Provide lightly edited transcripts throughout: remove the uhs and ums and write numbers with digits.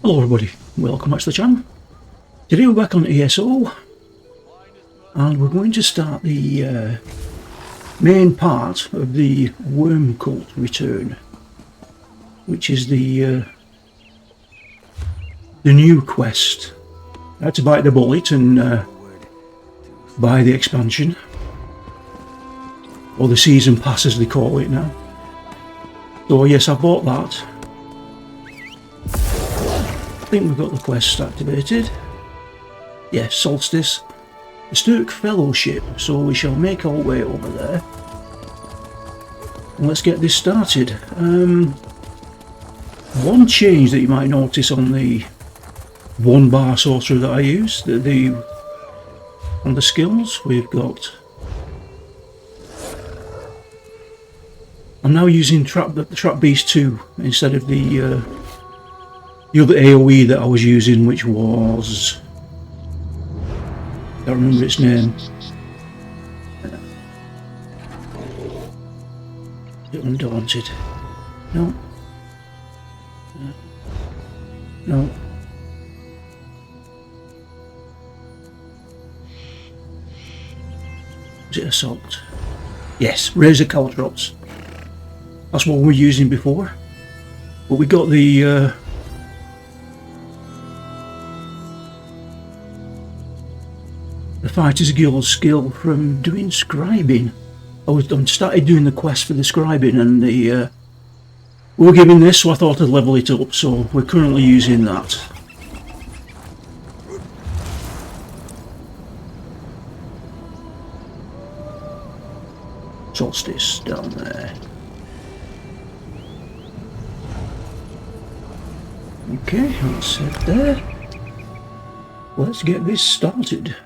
Hello everybody, welcome back to the channel. Today we're back on E.S.O. and we're going to start the main part of the Worm Cult return, which is the new quest. I had to bite the bullet and buy the expansion, or the season pass as they call it now. So yes, I bought that. I think we've got the quest activated. Yes, Solstice. The Sturk Fellowship, so we shall make our way over there. And let's get this started. One change that you might notice on the one bar sorcerer that I use, on the skills, we've got... I'm now using the Trap Beast 2 instead of the other AoE that I was using, which was... I don't remember its name. Undaunted. No. No. Is it Assault? Yes, Razor Caltrops. That's what we were using before. But we got the Fighters Guild skill from doing scribing. I started doing the quest for the scribing, and we were given this, so I thought I'd level it up, so we're currently using that. Solstice down there. Okay, that's set there. Let's get this started.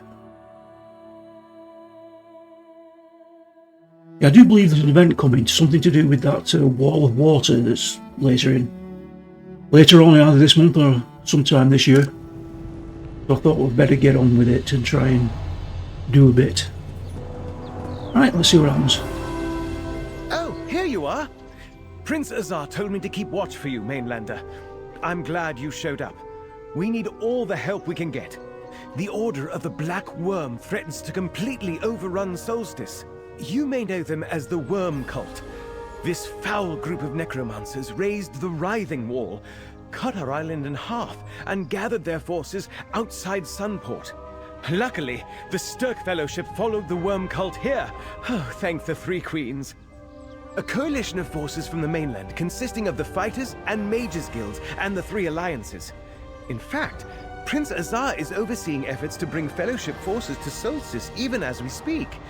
I do believe there's an event coming, something to do with that wall of water that's later on, either this month or sometime this year. So I thought we'd better get on with it and try and do a bit. Alright, let's see what happens. Oh, here you are! Prince Azar told me to keep watch for you, Mainlander. I'm glad you showed up. We need all the help we can get. The Order of the Black Worm threatens to completely overrun Solstice. You may know them as the Worm Cult. This foul group of necromancers raised the Writhing Wall, cut our island in half, and gathered their forces outside Sunport. Luckily, the Sturk Fellowship followed the Worm Cult here. Oh, thank the Three Queens. A coalition of forces from the mainland consisting of the Fighters and Mages Guilds and the Three Alliances. In fact, Prince Azar is overseeing efforts to bring Fellowship forces to Solstice even as we speak.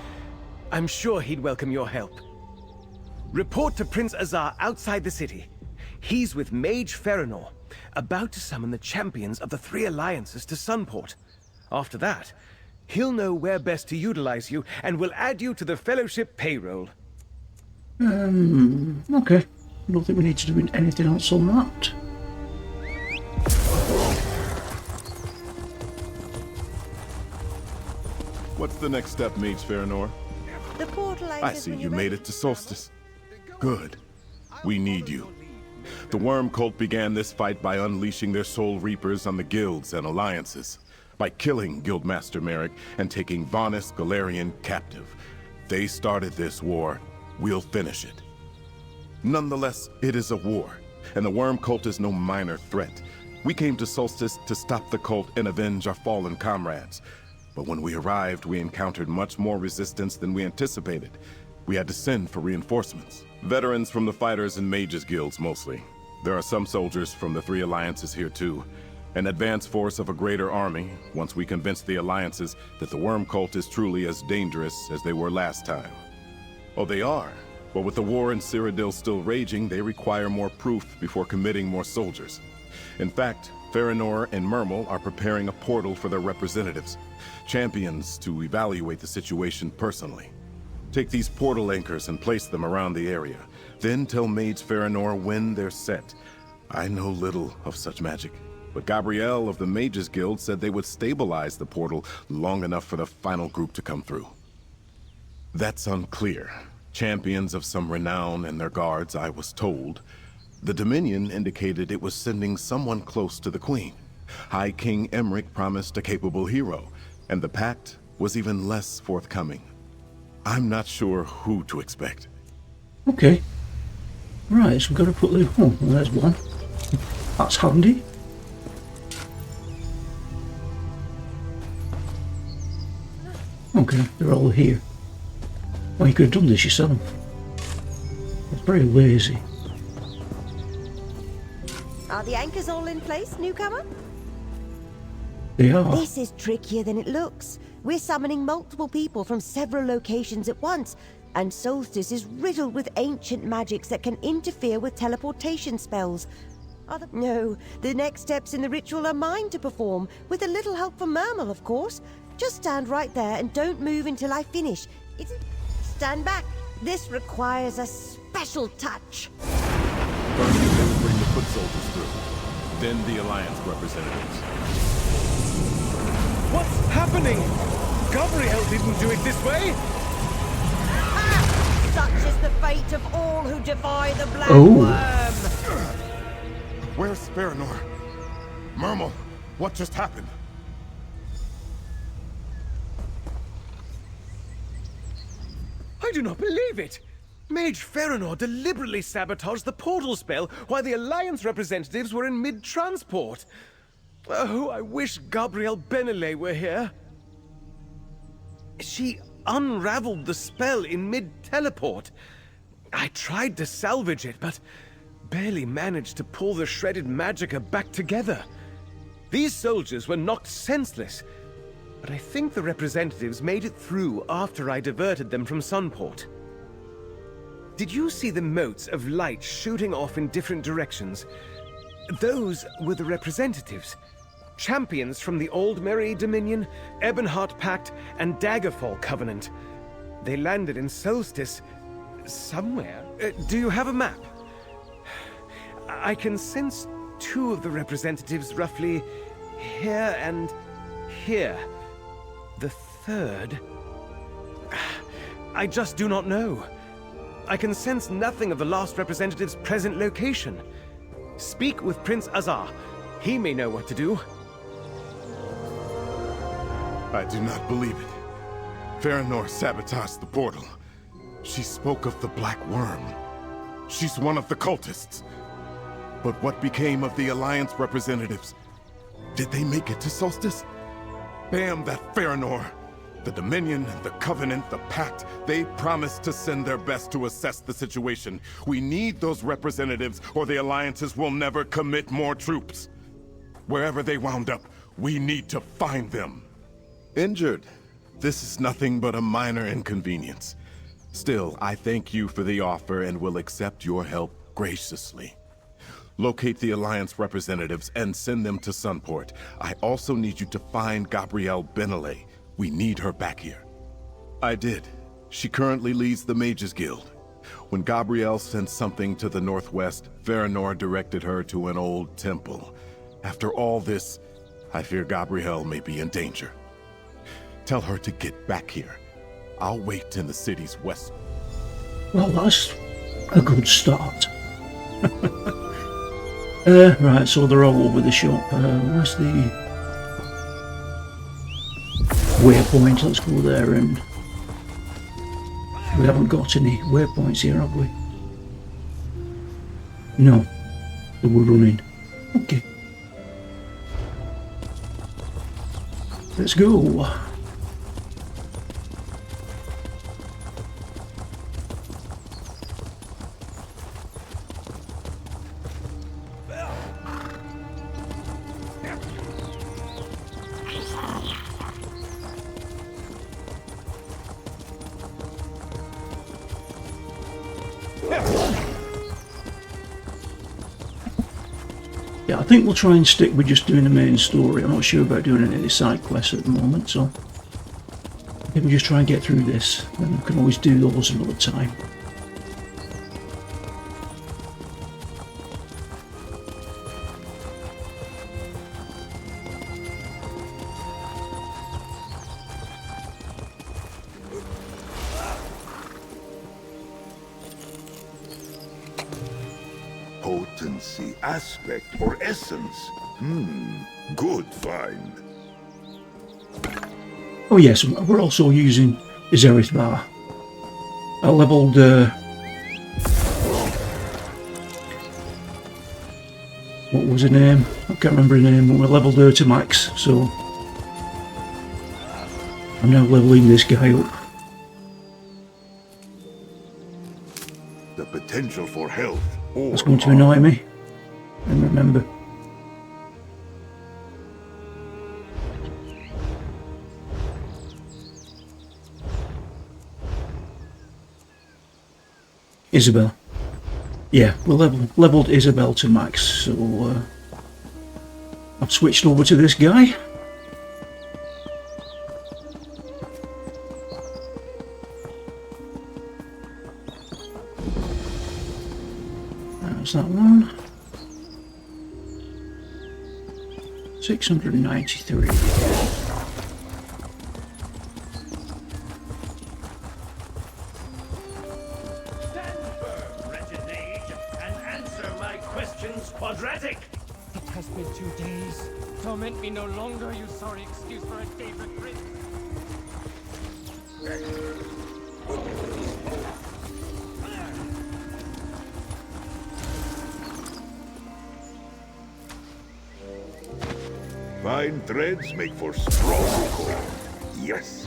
I'm sure he'd welcome your help. Report to Prince Azar outside the city. He's with Mage Feranor, about to summon the champions of the Three Alliances to Sunport. After that, he'll know where best to utilize you and will add you to the Fellowship payroll. Okay. I don't think we need to do anything else on that. What's the next step, Mage Feranor? The portal I see you made it to Solstice. Good. We need you. The Worm Cult began this fight by unleashing their Soul Reapers on the guilds and alliances, by killing Guildmaster Merrick and taking Vanis Galarian captive. They started this war. We'll finish it. Nonetheless, it is a war, and the Worm Cult is no minor threat. We came to Solstice to stop the cult and avenge our fallen comrades. But when we arrived, we encountered much more resistance than we anticipated. We had to send for reinforcements. Veterans from the Fighters and Mages Guilds, mostly. There are some soldiers from the Three Alliances here, too. An advance force of a greater army, once we convince the Alliances that the Worm Cult is truly as dangerous as they were last time. Oh, they are. But with the war in Cyrodiil still raging, they require more proof before committing more soldiers. In fact, Feranor and Mermal are preparing a portal for their representatives, champions to evaluate the situation personally. Take these portal anchors and place them around the area. Then tell Mage Feranor when they're set. I know little of such magic, but Gabrielle of the Mages Guild said they would stabilize the portal long enough for the final group to come through. That's unclear. Champions of some renown and their guards, I was told. The Dominion indicated it was sending someone close to the Queen. High King Emmerich promised a capable hero, and the Pact was even less forthcoming. I'm not sure who to expect. Okay. Right, so we've got to put the... Oh, well, there's one. That's handy. Okay, they're all here. Well, you could have done this yourself. It's very lazy. Are the anchors all in place, newcomer? They are. This is trickier than it looks. We're summoning multiple people from several locations at once, and Solstice is riddled with ancient magics that can interfere with teleportation spells. No, the next steps in the ritual are mine to perform, with a little help from Mermal, of course. Just stand right there and don't move until I finish. Stand back. This requires a special touch. First, you have to bring the foot soldiers through. Then the Alliance representatives. What's happening? Gabriel didn't do it this way! Such is the fate of all who defy the Black Oh. Worm! Where's Farinor? Mermal, what just happened? I do not believe it! Mage Farinor deliberately sabotaged the portal spell while the Alliance representatives were in mid-transport. Oh, I wish Gabrielle Benelay were here. She unraveled the spell in mid-teleport. I tried to salvage it, but barely managed to pull the shredded magicka back together. These soldiers were knocked senseless, but I think the representatives made it through after I diverted them from Sunport. Did you see the motes of light shooting off in different directions? Those were the representatives. Champions from the Old Merry Dominion, Ebonheart Pact, and Daggerfall Covenant. They landed in Solstice somewhere. Do you have a map? I can sense two of the representatives roughly here and here. The third... I just do not know. I can sense nothing of the last representative's present location. Speak with Prince Azar. He may know what to do. I do not believe it. Farinor sabotaged the portal. She spoke of the Black Worm. She's one of the cultists. But what became of the Alliance representatives? Did they make it to Solstice? Damn that Farinor! The Dominion, the Covenant, the Pact, they promised to send their best to assess the situation. We need those representatives, or the Alliances will never commit more troops. Wherever they wound up, we need to find them. Injured. This is nothing but a minor inconvenience. Still, I thank you for the offer and will accept your help graciously. Locate the Alliance representatives and send them to Sunport. I also need you to find Gabrielle Benelay. We need her back here. I did. She currently leads the Mages Guild. When Gabrielle sent something to the northwest, Farinor directed her to an old temple. After all this, I fear Gabrielle may be in danger. Tell her to get back here. I'll wait in the city's west. Well, that's a good start. Right, so they're all over the shop. Where's the waypoint? Let's go there, and we haven't got any waypoints here, have we? No, so we're running. Okay, let's go. Yeah, I think we'll try and stick with just doing the main story. I'm not sure about doing any of the side quests at the moment, so maybe we'll just try and get through this, and we can always do those another time. Potency, aspect, or essence? Good find. Oh yes, we're also using Zerith Bar. I leveled what was her name? I can't remember her name, but we leveled her to max, so I'm now leveling this guy up. The potential for health or That's going to annoy me. And remember. Isabel. Yeah, we leveled Isabel to max, so I've switched over to this guy. That's that one. 693. Quadratic! It has been 2 days. Torment me no longer, you sorry excuse for a favorite prince. fine threads make for strong cord. Yes.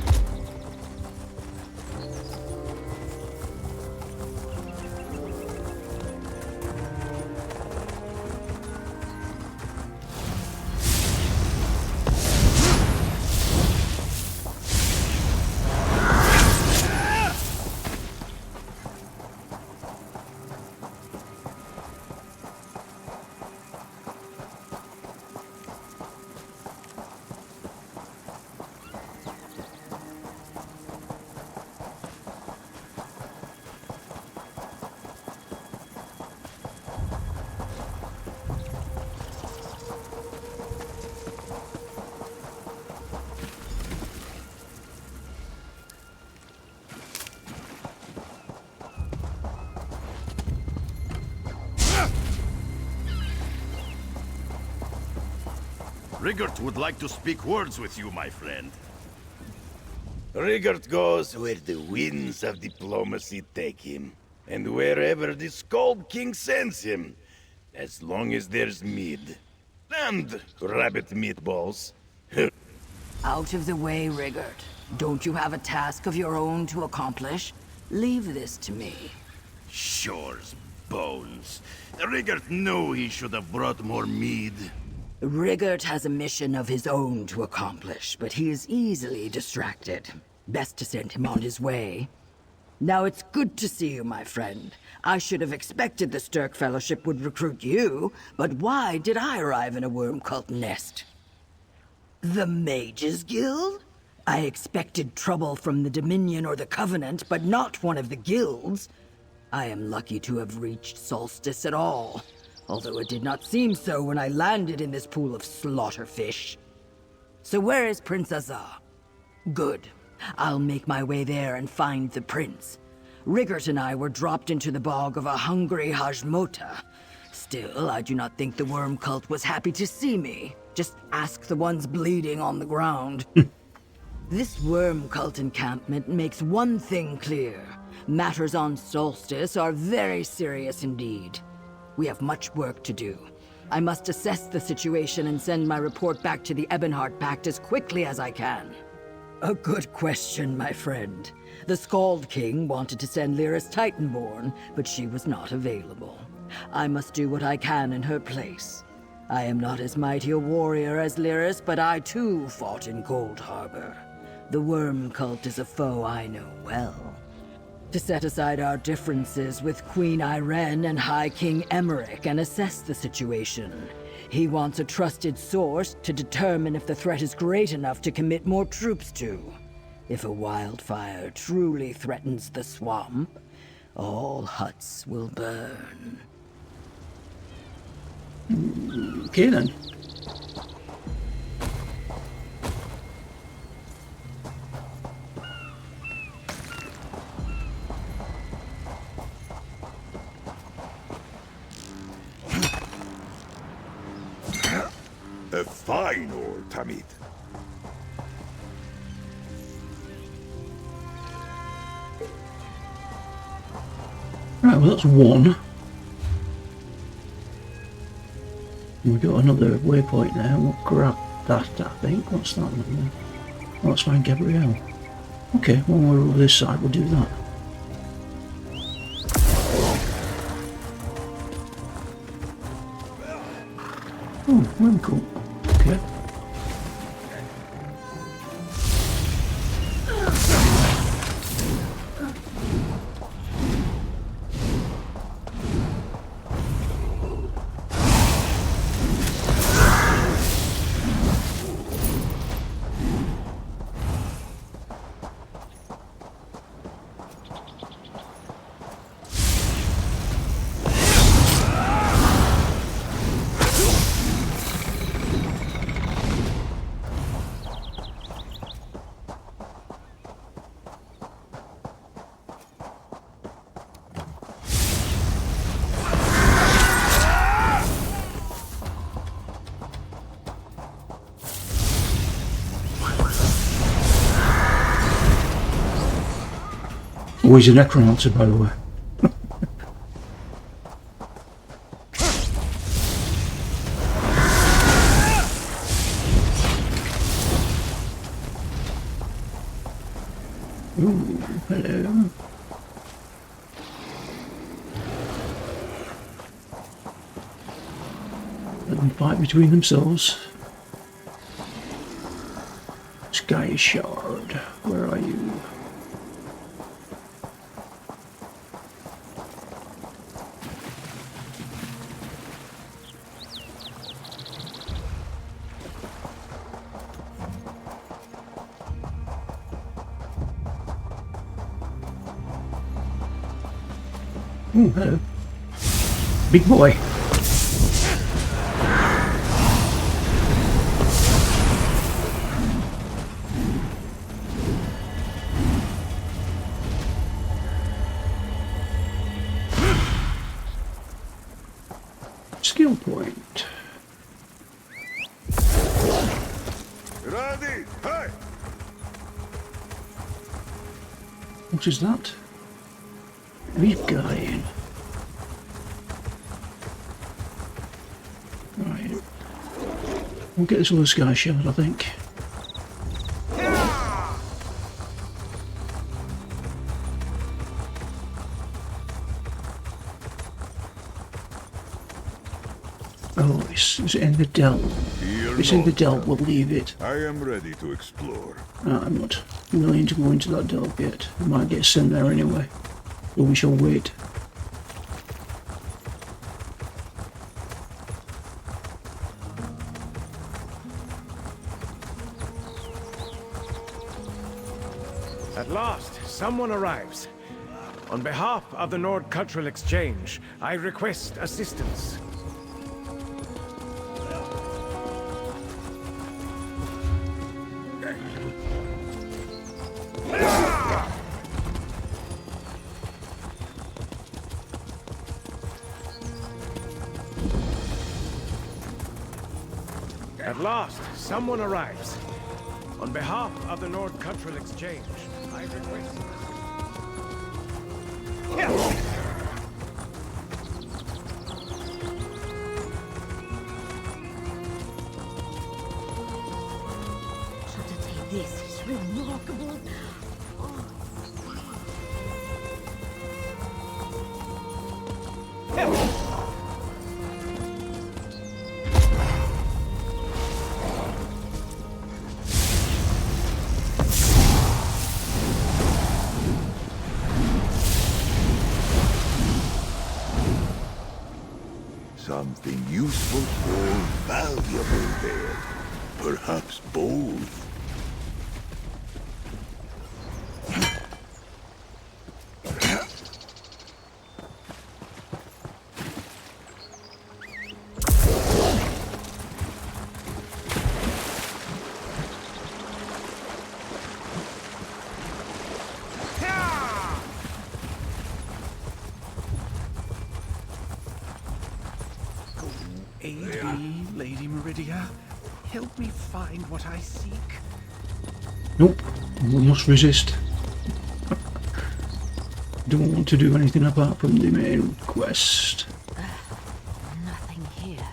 Rigert would like to speak words with you, my friend. Rigert goes where the winds of diplomacy take him, and wherever the Scald King sends him, as long as there's mead. And rabbit meatballs. Out of the way, Rigert. Don't you have a task of your own to accomplish? Leave this to me. Shore's bones. Rigert knew he should have brought more mead. Rigert has a mission of his own to accomplish, but he is easily distracted. Best to send him on his way. Now it's good to see you, my friend. I should have expected the Stirk Fellowship would recruit you, but why did I arrive in a worm cult nest? The Mages Guild? I expected trouble from the Dominion or the Covenant, but not one of the guilds. I am lucky to have reached Solstice at all. Although it did not seem so when I landed in this pool of slaughterfish. So where is Prince Azar? Good. I'll make my way there and find the prince. Rigert and I were dropped into the bog of a hungry Hajmota. Still, I do not think the worm cult was happy to see me. Just ask the ones bleeding on the ground. This worm cult encampment makes one thing clear. Matters on Solstice are very serious indeed. We have much work to do. I must assess the situation and send my report back to the Ebonheart Pact as quickly as I can. A good question, my friend. The Scald King wanted to send Lyris Titanborn, but she was not available. I must do what I can in her place. I am not as mighty a warrior as Lyris, but I too fought in Cold Harbor. The worm cult is a foe I know well. To set aside our differences with Queen Irene and High King Emmerich and assess the situation. He wants a trusted source to determine if the threat is great enough to commit more troops to. If a wildfire truly threatens the swamp, all huts will burn. Okay then. A fine ore, Tamid. Right, well that's one. We've got another waypoint there. We'll grab that, I think. What's that one then? Oh, let's find Gabrielle. Okay, when we're over this side, we'll do that. Oh, very cool. Okay. Oh, he's a necromancer, by the way. Ooh, hello. Let them fight between themselves. Sky Shard, where are you? Oh, hello. Big boy. Skill point. Ready? Hey! What is that? Reef guy. Right. We'll get this other sky shard, I think. Oh, it's in the delve. If it's in the delve, we'll leave it. I am ready to explore. I'm not willing to go into that delve yet. We might get sent there anyway. But we shall wait. At last, someone arrives. On behalf of the Nord Cultural Exchange, I request assistance. At last, someone arrives. On behalf of the Nord Cultural Exchange, I request... This is remarkable. Something useful or valuable there. Perhaps both. Aid me, Lady Meridia. Help me find what I seek. Nope, we must resist. Don't want to do anything apart from the main quest. Nothing here.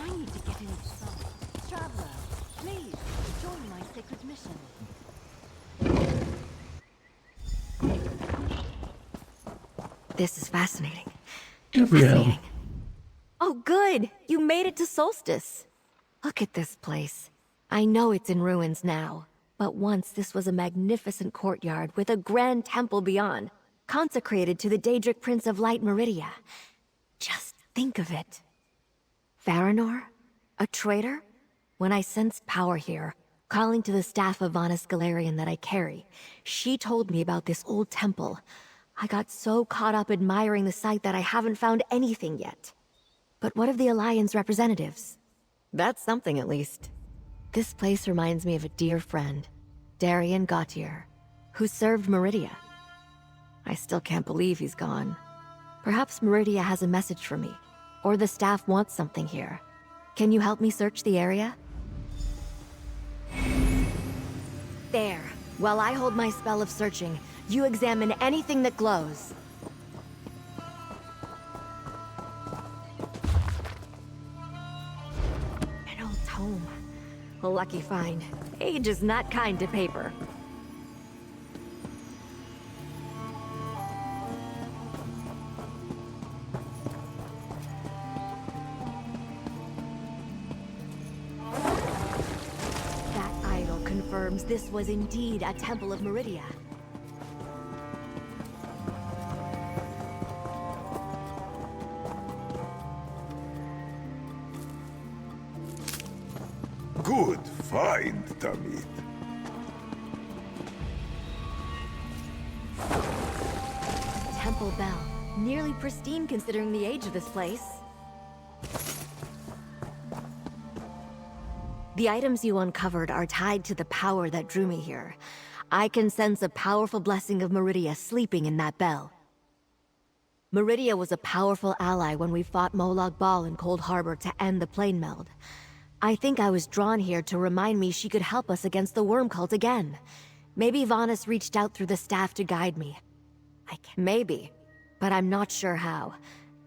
I need to get inside. Traveler, please join my sacred mission. This is fascinating. Gabrielle. Oh, good! You made it to Solstice. Look at this place. I know it's in ruins now, but once this was a magnificent courtyard with a grand temple beyond, consecrated to the Daedric Prince of Light Meridia. Just think of it. Farinor? A traitor? When I sensed power here, calling to the staff of Vanus Galarian that I carry, she told me about this old temple. I got so caught up admiring the site that I haven't found anything yet. But what of the Alliance representatives? That's something, at least. This place reminds me of a dear friend, Darian Gautier, who served Meridia. I still can't believe he's gone. Perhaps Meridia has a message for me, or the staff wants something here. Can you help me search the area? There. While I hold my spell of searching, you examine anything that glows. An old tome. A lucky find. Age is not kind to paper. That idol confirms this was indeed a temple of Meridia. Good find, Tamid. Temple bell. Nearly pristine considering the age of this place. The items you uncovered are tied to the power that drew me here. I can sense a powerful blessing of Meridia sleeping in that bell. Meridia was a powerful ally when we fought Molag Bal in Cold Harbor to end the plane meld. I think I was drawn here to remind me she could help us against the worm cult again. Maybe Vanus reached out through the staff to guide me. Maybe, but I'm not sure how.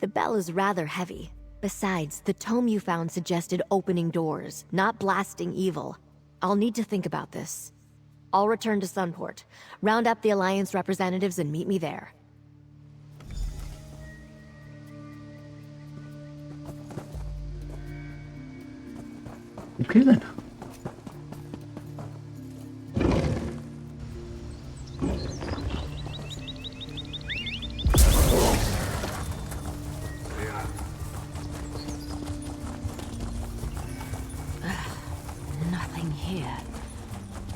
The bell is rather heavy. Besides, the tome you found suggested opening doors, not blasting evil. I'll need to think about this. I'll return to Sunport, round up the Alliance representatives and meet me there. Okay then. Nothing here.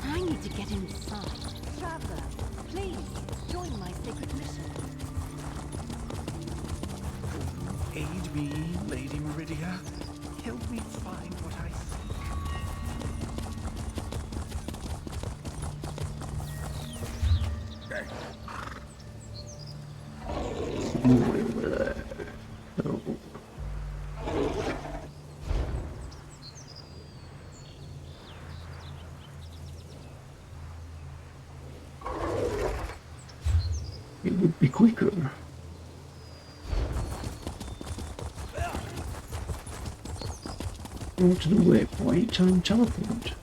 I need to get inside. Traveler, please join my sacred mission. Aid me, Lady Meridia. Help me find what I It would be quicker. Go to the waypoint and teleport.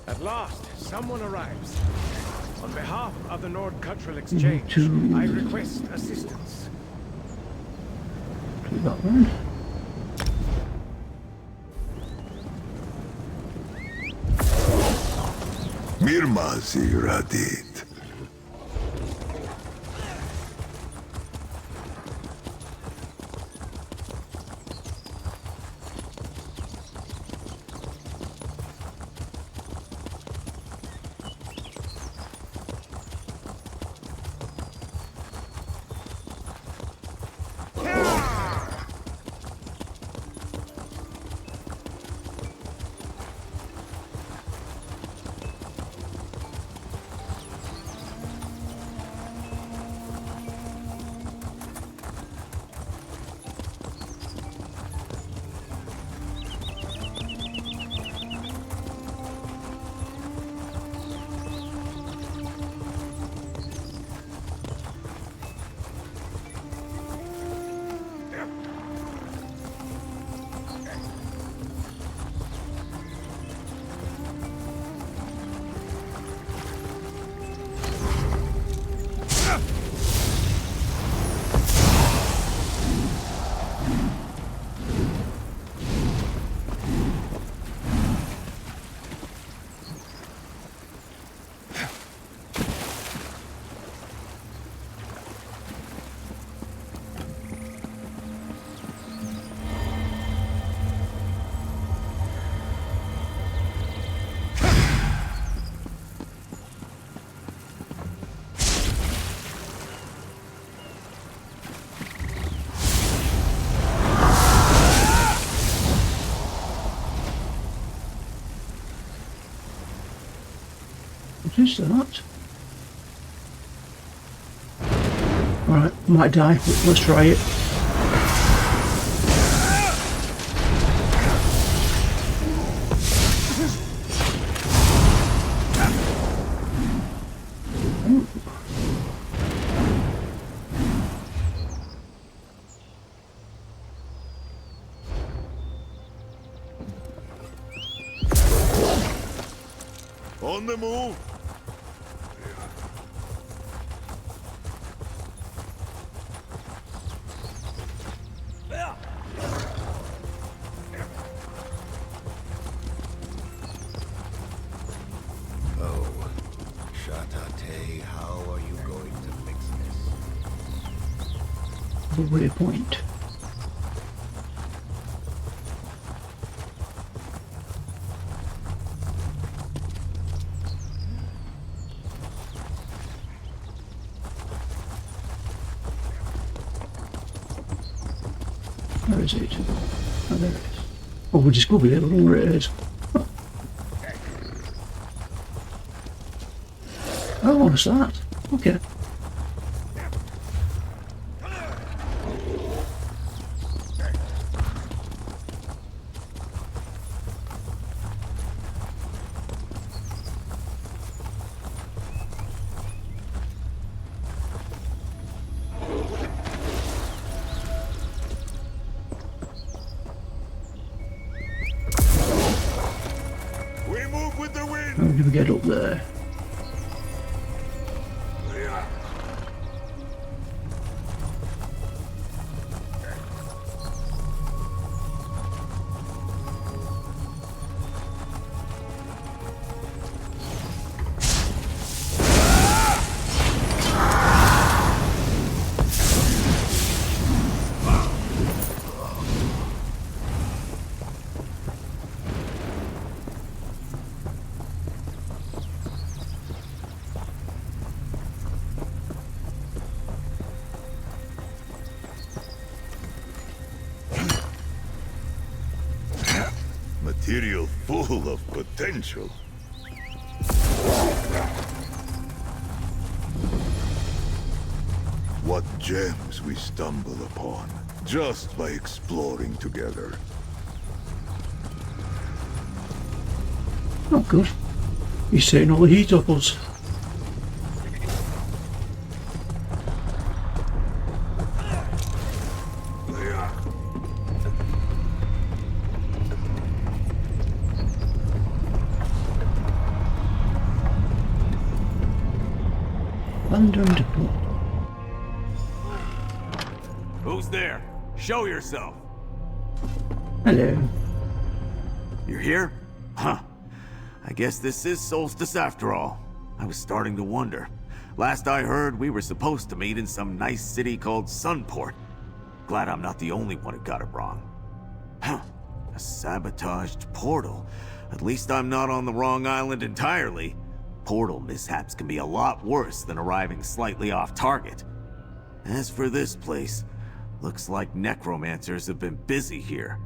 At last, someone arrives. On behalf of the Nord Cultural Exchange, I request assistance. Do that one. Mirmazi Radit. is that? Alright, might die, but let's try it. On the move! Oh, Shatate, how are you going to fix this? The waypoint. Where is it? Oh, there it is. Oh, we'll just go with it, I don't know where it is. Oh, what's that? Okay. We move with the wind! How do we get up there? Material full of potential. What gems we stumble upon, just by exploring together. Oh, good. He's setting all the heat up us. London Depot. Who's there? Show yourself. Hello. You're here? Huh. I guess this is Solstice after all. I was starting to wonder. Last I heard, we were supposed to meet in some nice city called Sunport. Glad I'm not the only one who got it wrong. Huh. A sabotaged portal. At least I'm not on the wrong island entirely. Portal mishaps can be a lot worse than arriving slightly off target. As for this place, looks like necromancers have been busy here.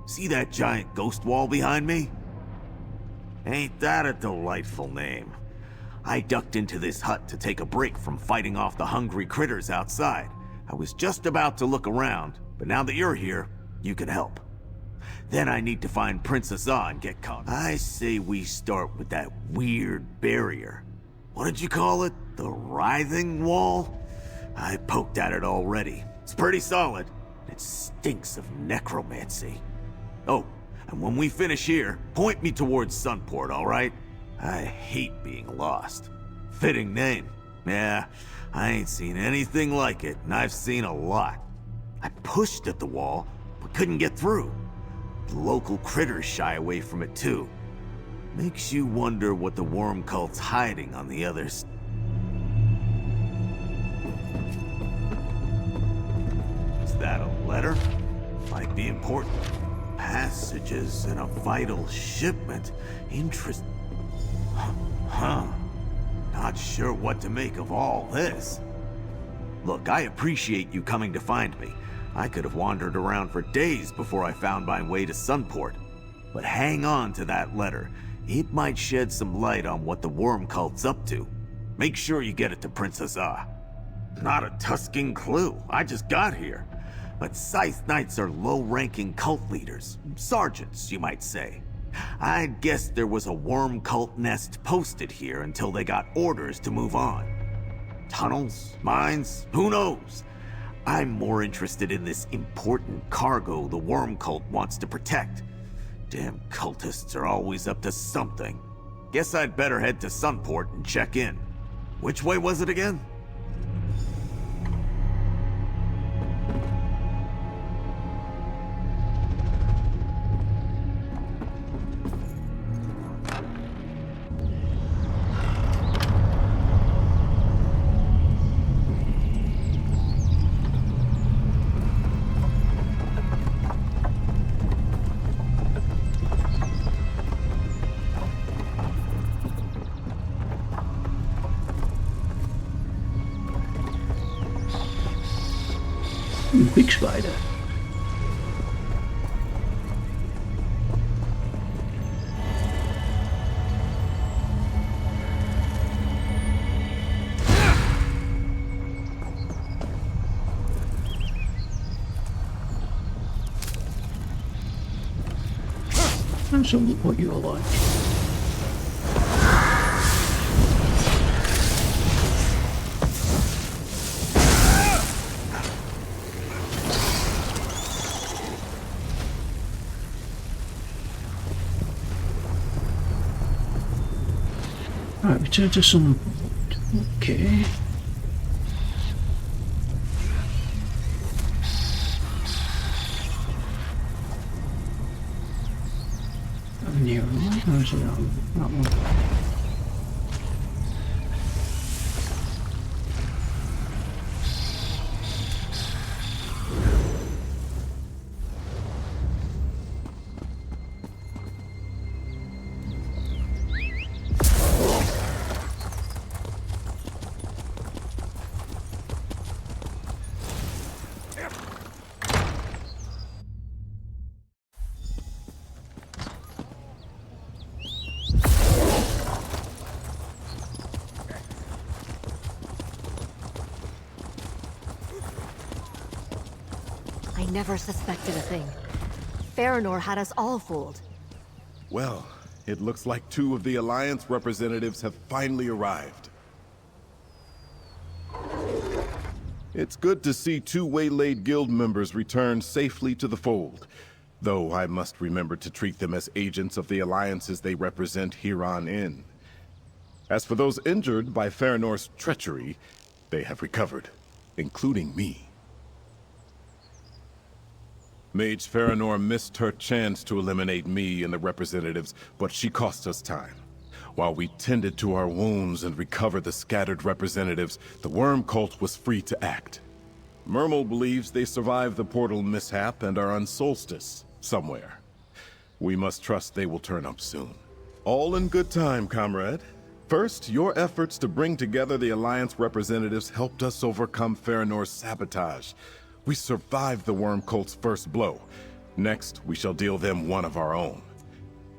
See that giant ghost wall behind me? Ain't that a delightful name? I ducked into this hut to take a break from fighting off the hungry critters outside. I was just about to look around, but now that you're here, you can help. Then I need to find Princess E.S.O and get caught. I say we start with that weird barrier. What did you call it? The writhing wall? I poked at it already. It's pretty solid. It stinks of necromancy. Oh, and when we finish here, point me towards Sunport, alright? I hate being lost. Fitting name. Yeah, I ain't seen anything like it, and I've seen a lot. I pushed at the wall, but couldn't get through. The local critters shy away from it too. Makes you wonder what the worm cult's hiding on the other side. Is that a letter? Might be important. Passages in a vital shipment. Interest. Huh. Not sure what to make of all this. Look, I appreciate you coming to find me. I could have wandered around for days before I found my way to Sunport. But hang on to that letter. It might shed some light on what the worm cult's up to. Make sure you get it to Princess Ah. Not a tusking clue. I just got here. But Scythe Knights are low-ranking cult leaders. Sergeants, you might say. I'd guess there was a worm cult nest posted here until they got orders to move on. Tunnels? Mines? Who knows? I'm more interested in this important cargo the worm cult wants to protect. Damn cultists are always up to something. Guess I'd better head to Sunport and check in. Which way was it again? Big spider. And so look what you're like. Right, return to some... Okay. Near one, or is it on that one? I never suspected a thing. Farinor had us all fooled. Well, it looks like 2 of the Alliance representatives have finally arrived. It's good to see 2 waylaid guild members return safely to the fold, though I must remember to treat them as agents of the alliances they represent here on in. As for those injured by Farinor's treachery, they have recovered, including me. Mage Farinor missed her chance to eliminate me and the representatives, but she cost us time. While we tended to our wounds and recovered the scattered representatives, the worm cult was free to act. Mermal believes they survived the portal mishap and are on Solstice, somewhere. We must trust they will turn up soon. All in good time, comrade. First, your efforts to bring together the Alliance representatives helped us overcome Farinor's sabotage. We survived the worm cult's first blow. Next, we shall deal them one of our own.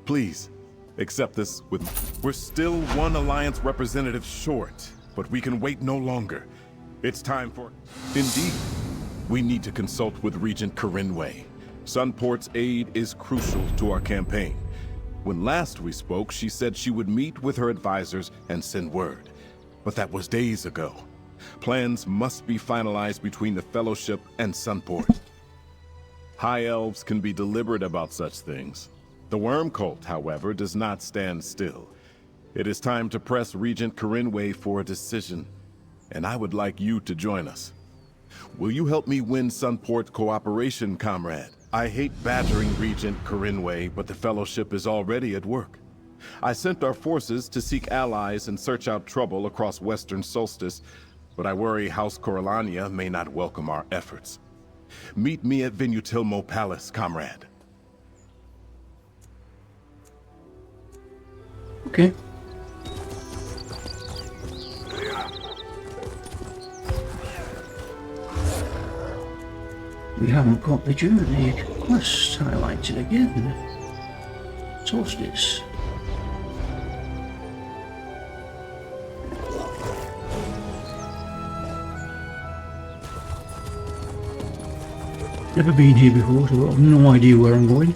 Please, accept this with... We're still 1 Alliance representative short, but we can wait no longer. It's time for... Indeed, we need to consult with Regent Corinway. Sunport's aid is crucial to our campaign. When last we spoke, she said she would meet with her advisors and send word. But that was days ago. Plans must be finalized between the Fellowship and Sunport. High Elves can be deliberate about such things. The Worm Cult, however, does not stand still. It is time to press Regent Corinway for a decision, and I would like you to join us. Will you help me win Sunport cooperation, comrade? I hate badgering Regent Corinway, but the Fellowship is already at work. I sent our forces to seek allies and search out trouble across Western Solstice, but I worry House Corellania may not welcome our efforts. Meet me at Venutilmo Palace, comrade. Okay. We haven't got the journey quest highlighted again. Solstice. Never been here before, so I've no idea where I'm going.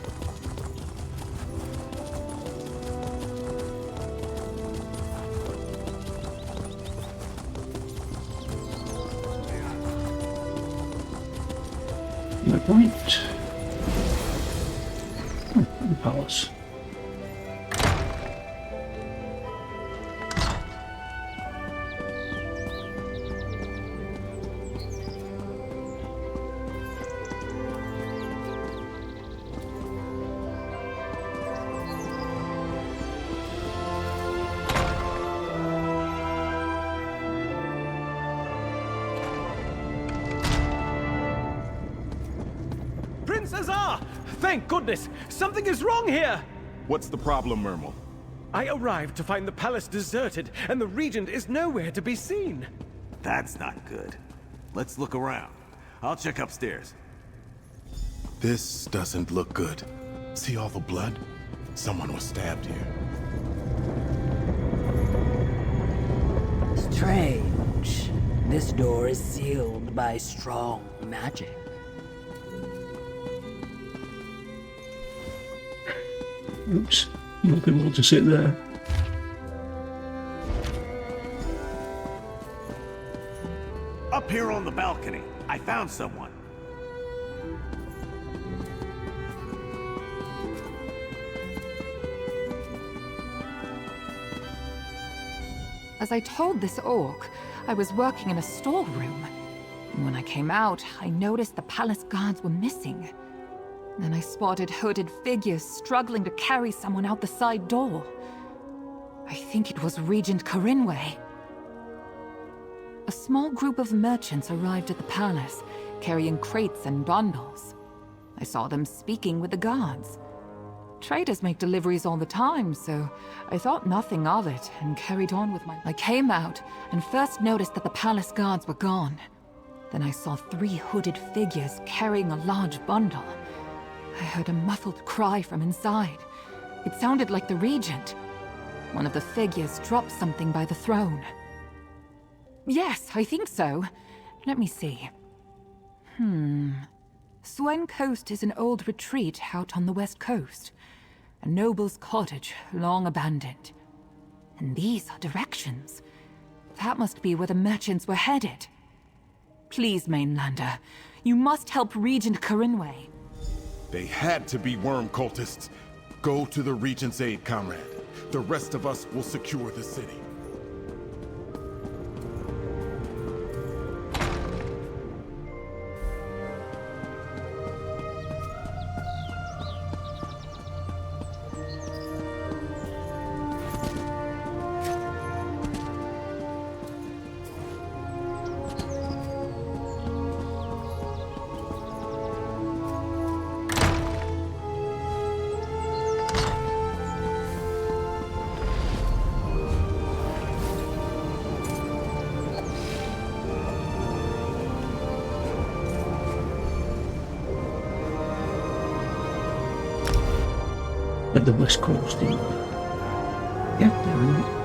My point. The palace. Prince Azar! Thank goodness! Something is wrong here! What's the problem, Mermal? I arrived to find the palace deserted, and the regent is nowhere to be seen. That's not good. Let's look around. I'll check upstairs. This doesn't look good. See all the blood? Someone was stabbed here. Strange. This door is sealed by strong magic. Oops, not able to sit there. Up here on the balcony, I found someone. As I told this orc, I was working in a storeroom. And when I came out, I noticed the palace guards were missing. Then I spotted hooded figures struggling to carry someone out the side door. I think it was Regent Corinway. A small group of merchants arrived at the palace, carrying crates and bundles. I saw them speaking with the guards. Traders make deliveries all the time, so I thought nothing of it and carried on with my... I came out and first noticed that the palace guards were gone. Then I saw 3 hooded figures carrying a large bundle. I heard a muffled cry from inside. It sounded like the regent. One of the figures dropped something by the throne. Yes, I think so. Let me see. Swen Coast is an old retreat out on the west coast. A noble's cottage, long abandoned. And these are directions. That must be where the merchants were headed. Please, Mainlander, you must help Regent Corinway. They had to be worm cultists. Go to the Regent's aid, comrade. The rest of us will secure the city. At the west coast, yeah, there we go.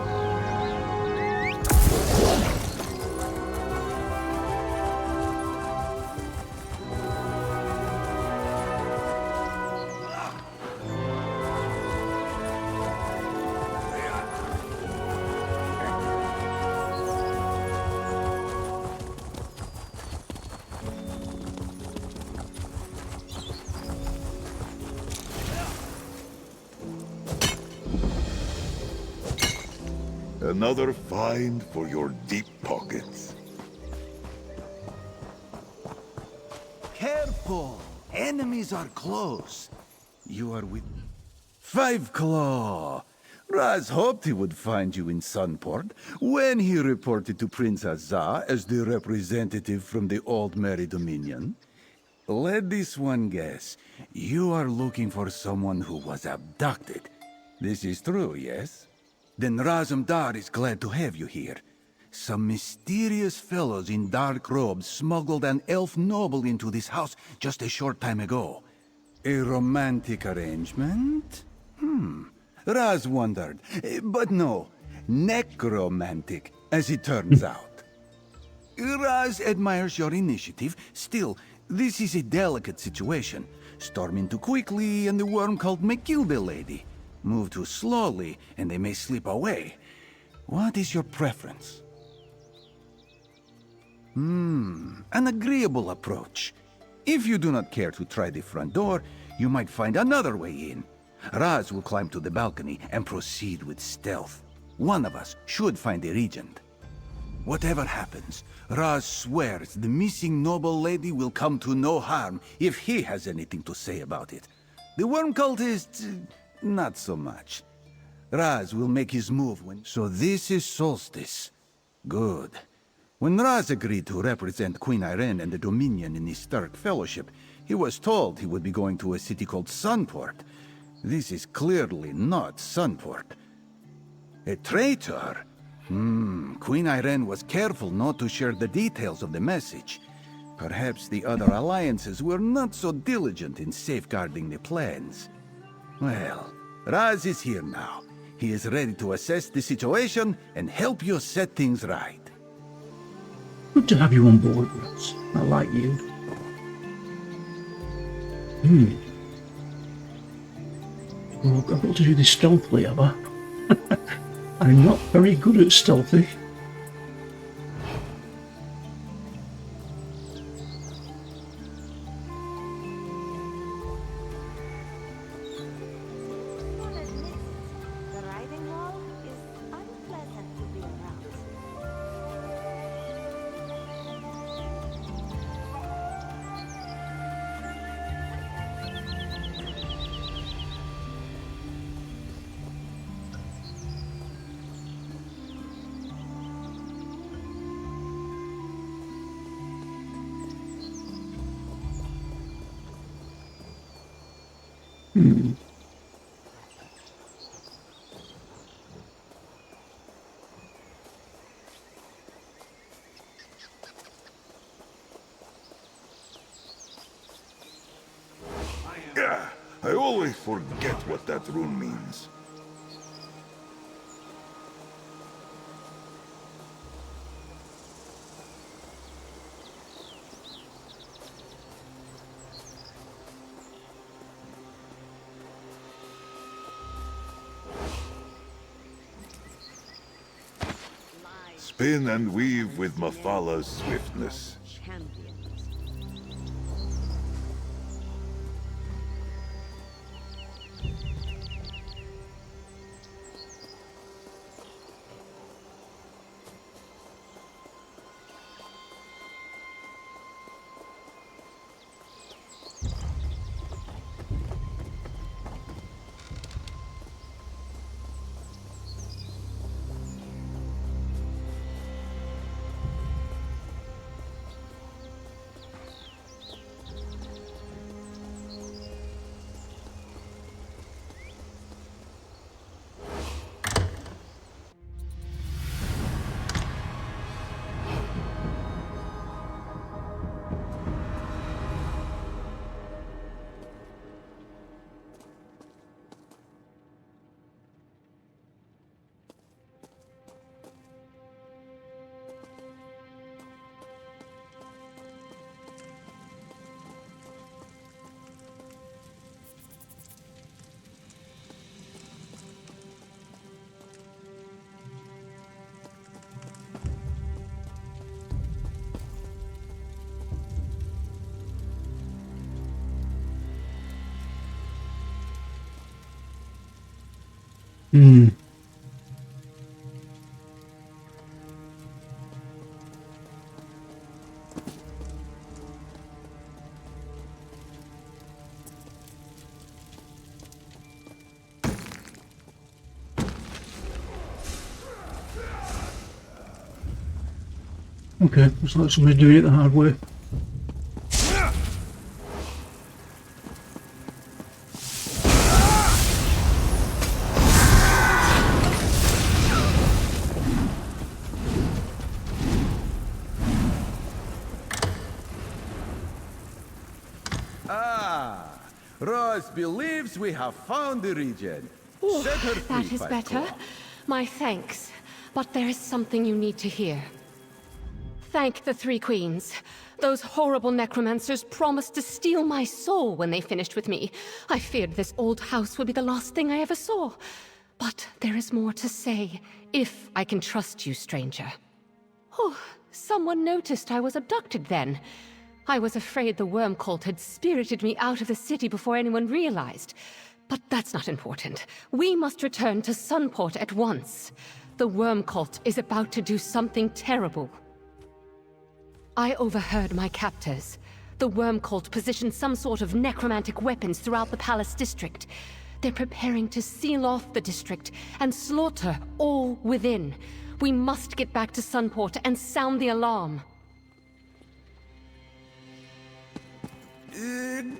Another find for your deep pockets. Careful! Enemies are close. You are with... Five Claw! Raz hoped he would find you in Sunport when he reported to Prince Azar as the representative from the Old Merry Dominion. Let this one guess. You are looking for someone who was abducted. This is true, yes? Then Razum Dar is glad to have you here. Some mysterious fellows in dark robes smuggled an elf noble into this house just a short time ago. A romantic arrangement? Raz wondered. But no, necromantic, as it turns out. Raz admires your initiative. Still, This is a delicate situation. Storm in too quickly, and the worm cult may kill the lady. Move too slowly, and they may slip away. What is your preference? An agreeable approach. If you do not care to try the front door, you might find another way in. Raz will climb to the balcony and proceed with stealth. One of us should find the regent. Whatever happens, Raz swears the missing noble lady will come to no harm if he has anything to say about it. The worm cultist, not so much. Raz will make his move when... So this is Solstice. Good. When Raz agreed to represent Queen Irene and the Dominion in the Stark Fellowship, he was told he would be going to a city called Sunport. This is clearly not Sunport. A traitor? Queen Irene was careful not to share the details of the message. Perhaps the other alliances were not so diligent in safeguarding the plans. Well, Raz is here now. He is ready to assess the situation and help you set things right. Good to have you on board, Raz. I like you. Well, I've got to do this stealthily, have I? I'm not very good at stealthy. The riding wall is unpleasant to be around. I always forget what that rune means. Spin and weave with Mafala's swiftness. Okay, looks like somebody's doing it the hard way. Rose believes we have found the regent. Ooh, Set her free, that is Fight better. Claw. My thanks. But there is something you need to hear. Thank the Three Queens. Those horrible necromancers promised to steal my soul when they finished with me. I feared this old house would be the last thing I ever saw. But there is more to say, if I can trust you, stranger. Oh, someone noticed I was abducted then. I was afraid the worm cult had spirited me out of the city before anyone realized. But that's not important. We must return to Sunport at once. The worm cult is about to do something terrible. I overheard my captors. The worm cult positioned some sort of necromantic weapons throughout the palace district. They're preparing to seal off the district and slaughter all within. We must get back to Sunport and sound the alarm.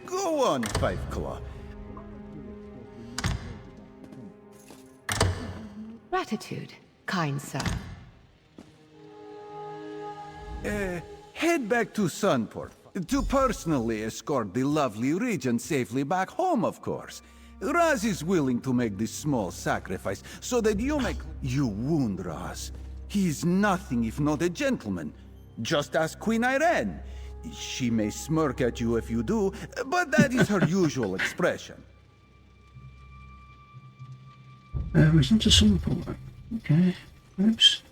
Go on, Five Claw. Gratitude, kind sir. Head back to Sunport to personally escort the lovely Regent safely back home, of course. Raz is willing to make this small sacrifice so that you make... You wound Raz. He's nothing if not a gentleman. Just ask Queen Irene. She may smirk at you if you do, but that is her usual expression. Return to Sunport. Okay. Oops.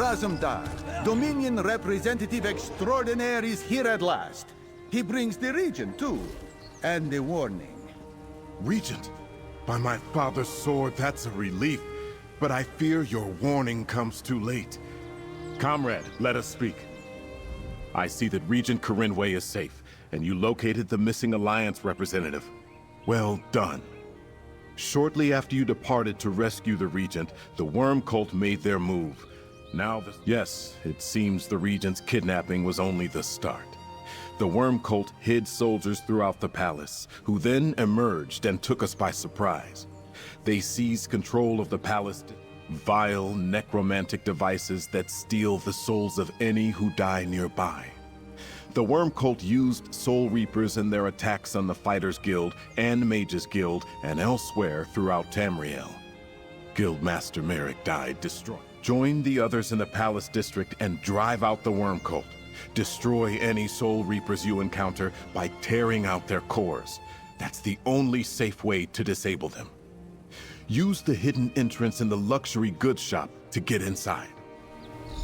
Razumdar, Dominion Representative Extraordinaire, is here at last. He brings the Regent, too. And a warning. Regent, by my father's sword, that's a relief. But I fear your warning comes too late. Comrade, let us speak. I see that Regent Corinway is safe, and you located the missing Alliance representative. Well done. Shortly after you departed to rescue the Regent, the Worm Cult made their move. Now Yes, it seems the Regent's kidnapping was only the start. The Worm Cult hid soldiers throughout the palace, who then emerged and took us by surprise. They seized control of the palace, vile necromantic devices that steal the souls of any who die nearby. The Worm Cult used Soul Reapers in their attacks on the Fighters Guild and Mages Guild and elsewhere throughout Tamriel. Guildmaster Merrick died destroyed. Join the others in the Palace District and drive out the Worm Cult. Destroy any Soul Reapers you encounter by tearing out their cores. That's the only safe way to disable them. Use the hidden entrance in the luxury goods shop to get inside.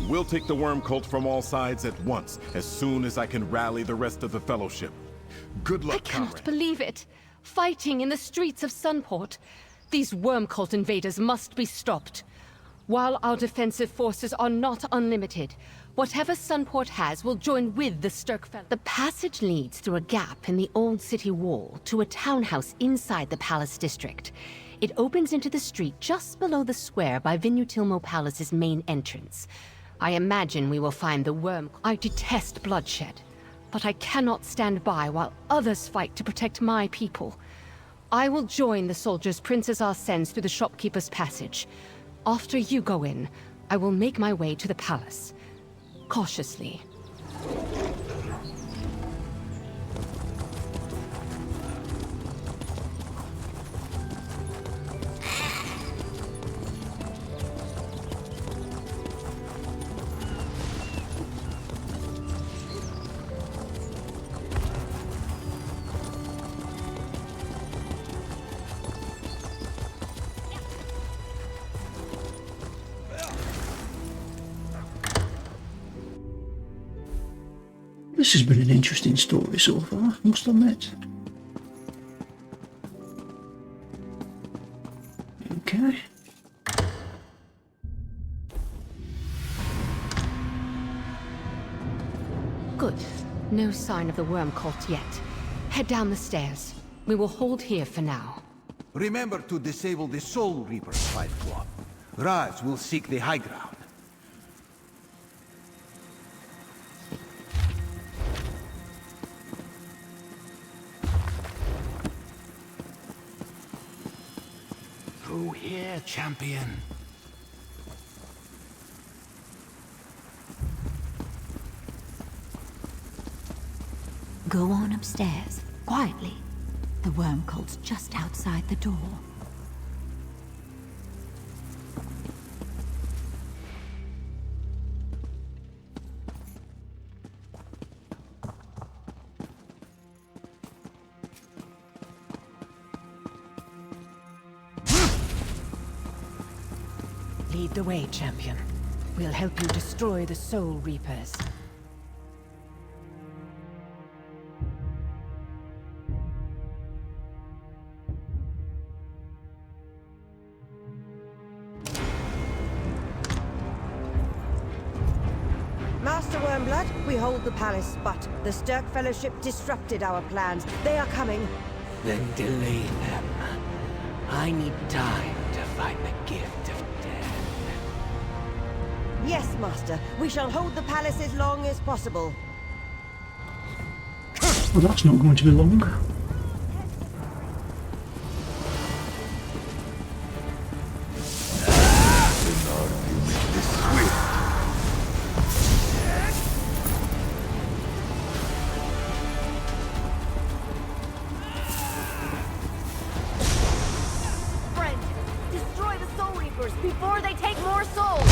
We'll take the Worm Cult from all sides at once, as soon as I can rally the rest of the Fellowship. Good luck, I cannot comrade. believe it. Fighting in the streets of Sunport. These Worm Cult invaders must be stopped. While our defensive forces are not unlimited, whatever Sunport has will join with the Sturkfell. The passage leads through a gap in the old city wall to a townhouse inside the Palace District. It opens into the street just below the square by Vinutilmo Palace's main entrance. I imagine we will find the worm. I detest bloodshed, but I cannot stand by while others fight to protect my people. I will join the soldiers Prince E.S.O sends through the shopkeeper's passage. After you go in, I will make my way to the palace. Cautiously. This has been an interesting story so far, must admit. Okay. Good. No sign of the worm cult yet. Head down the stairs. We will hold here for now. Remember to disable the Soul Reaper's 5th floor. Raz will seek the high ground. Through here, champion. Go on upstairs, quietly. The worm cult's just outside the door. Lead the way, champion. We'll help you destroy the Soul Reapers. Master Wormblood, we hold the palace, but the Sturk Fellowship disrupted our plans. They are coming. Then delay them. I need time to find the gift of death. Yes, Master. We shall hold the palace as long as possible. Well, that's not going to be long. Friend, destroy the Soul Reapers before they take more souls!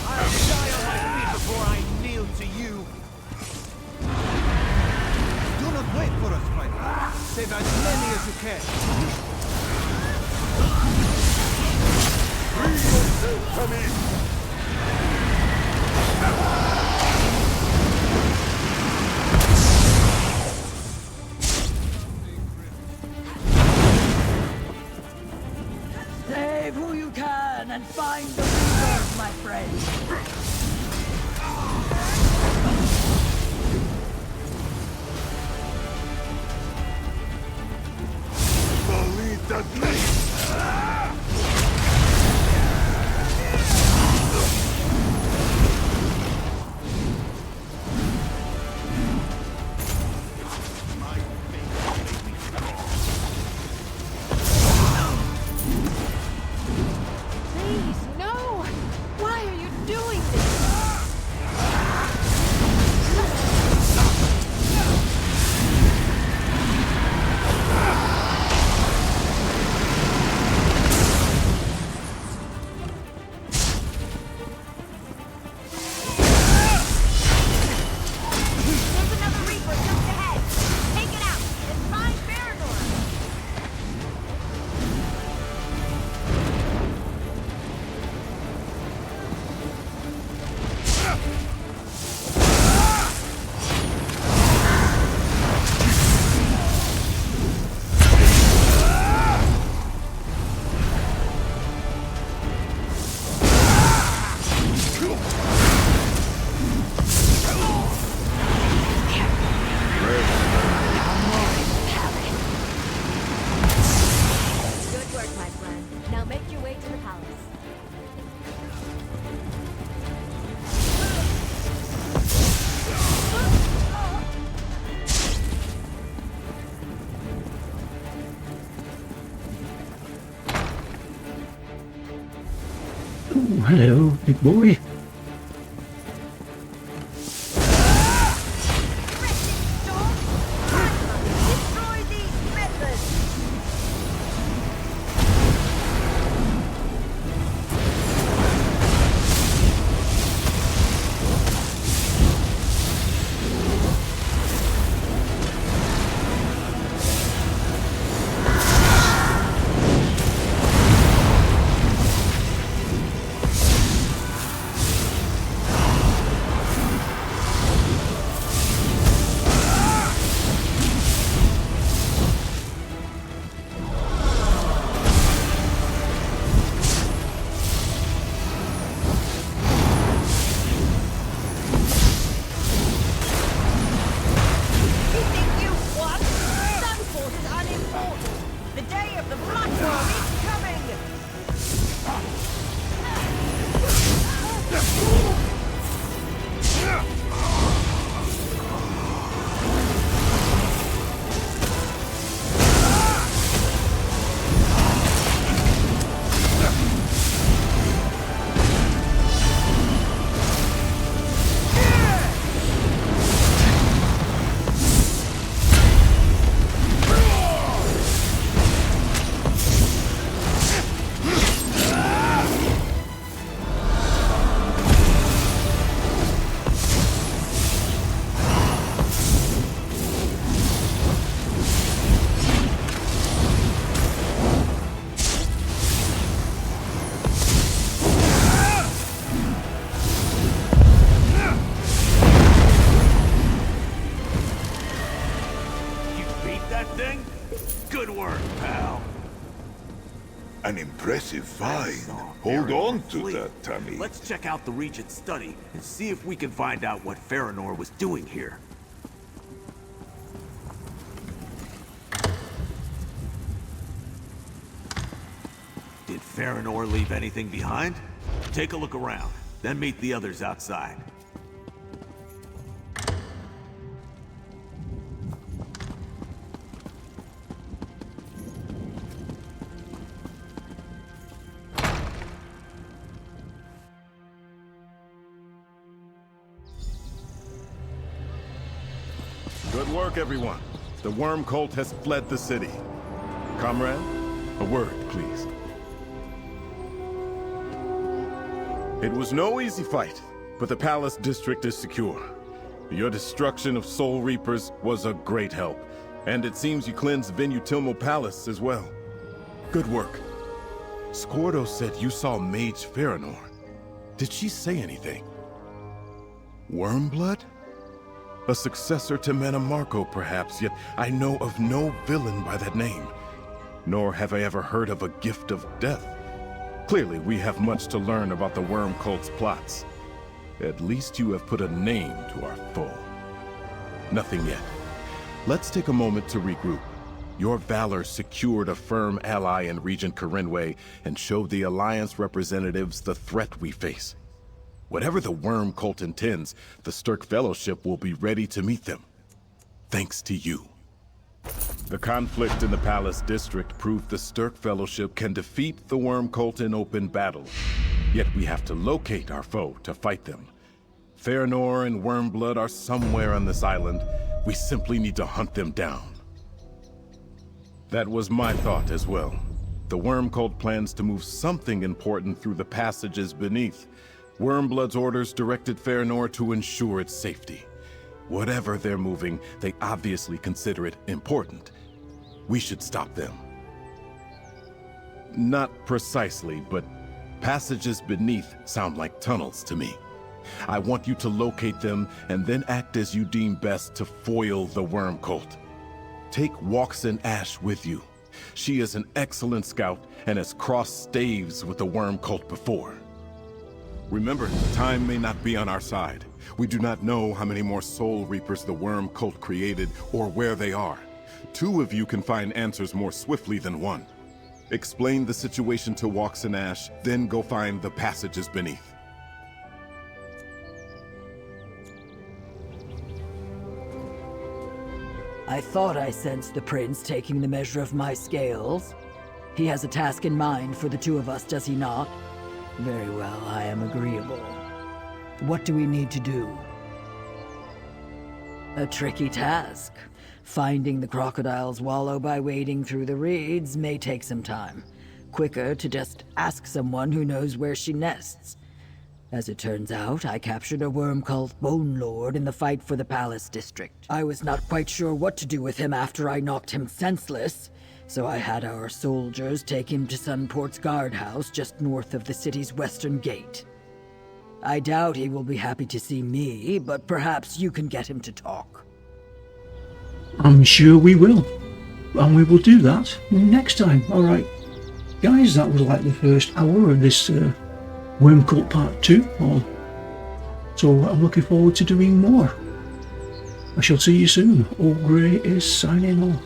I'll die on my feet before I kneel to you. Do not wait for us, my friend. Save as many as you can. Free yourself from it! Save who you can and find the Reapers, my friend. Believe that name! Please, no! Why are you doing this? There's another Reaper just ahead! Take it out and find Baranor! Good work, my friend. Now make your way to the palace. Oh, hello, big boy. Destroy these methods! Impressive find. Hold on to that, Tammy. Let's check out the Regent's study and see if we can find out what Feanor was doing here. Did Feanor leave anything behind? Take a look around, then meet the others outside. Good work, everyone. The worm cult has fled the city. Comrade, a word, please. It was no easy fight, but the palace district is secure. Your destruction of Soul Reapers was a great help, and it seems you cleansed Venutilmo Palace as well. Good work. Scordo said you saw Mage Feanor. Did she say anything? Wormblood? A successor to Manamarco, perhaps, yet I know of no villain by that name. Nor have I ever heard of a gift of death. Clearly, we have much to learn about the worm cult's plots. At least you have put a name to our foe. Nothing yet. Let's take a moment to regroup. Your valor secured a firm ally in Regent Corinway and showed the Alliance representatives the threat we face. Whatever the worm cult intends, the Stirk Fellowship will be ready to meet them. Thanks to you. The conflict in the Palace District proved the Stirk Fellowship can defeat the worm cult in open battle. Yet we have to locate our foe to fight them. Feanor and Wormblood are somewhere on this island. We simply need to hunt them down. That was my thought as well. The worm cult plans to move something important through the passages beneath. Wormblood's orders directed Feanor to ensure its safety. Whatever they're moving, they obviously consider it important. We should stop them. Not precisely, but passages beneath sound like tunnels to me. I want you to locate them and then act as you deem best to foil the worm cult. Take Waxen Ash with you. She is an excellent scout and has crossed staves with the worm cult before. Remember, time may not be on our side. We do not know how many more Soul Reapers the worm cult created or where they are. 2 of you can find answers more swiftly than 1. Explain the situation to Waxen Ash, then go find the passages beneath. I thought I sensed the prince taking the measure of my scales. He has a task in mind for the 2 of us, does he not? Very well, I am agreeable. What do we need to do? A tricky task. Finding the crocodile's wallow by wading through the reeds may take some time. Quicker to just ask someone who knows where she nests. As it turns out, I captured a worm called Bone Lord in the fight for the Palace District. I was not quite sure what to do with him after I knocked him senseless, so I had our soldiers take him to Sunport's guardhouse just north of the city's western gate. I doubt he will be happy to see me, but perhaps you can get him to talk. I'm sure we will. And we will do that next time. Alright, guys, that was like the first hour of this Worm Cult Part 2. So I'm looking forward to doing more. I shall see you soon. Olgrey is signing off.